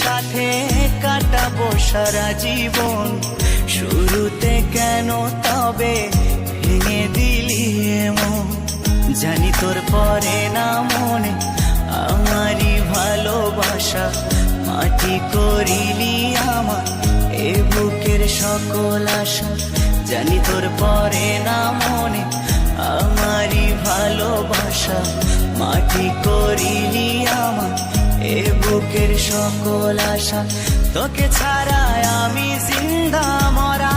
সাথে কাটাবো সারা জীবন, শুরুতে কেন তবে ভেঙে দিলি এমন? জানি তোর পরে না মনে আমারই ভালোবাসা, মাটি করিলি আমার এ বুকের সকল আশা। জানি তোর পরে না মনে আমারই ভালোবাসা, মাটি করিলি আমার এ বুকের সকল আশা। তোকে ছাড়া আমি জিন্দা মরা,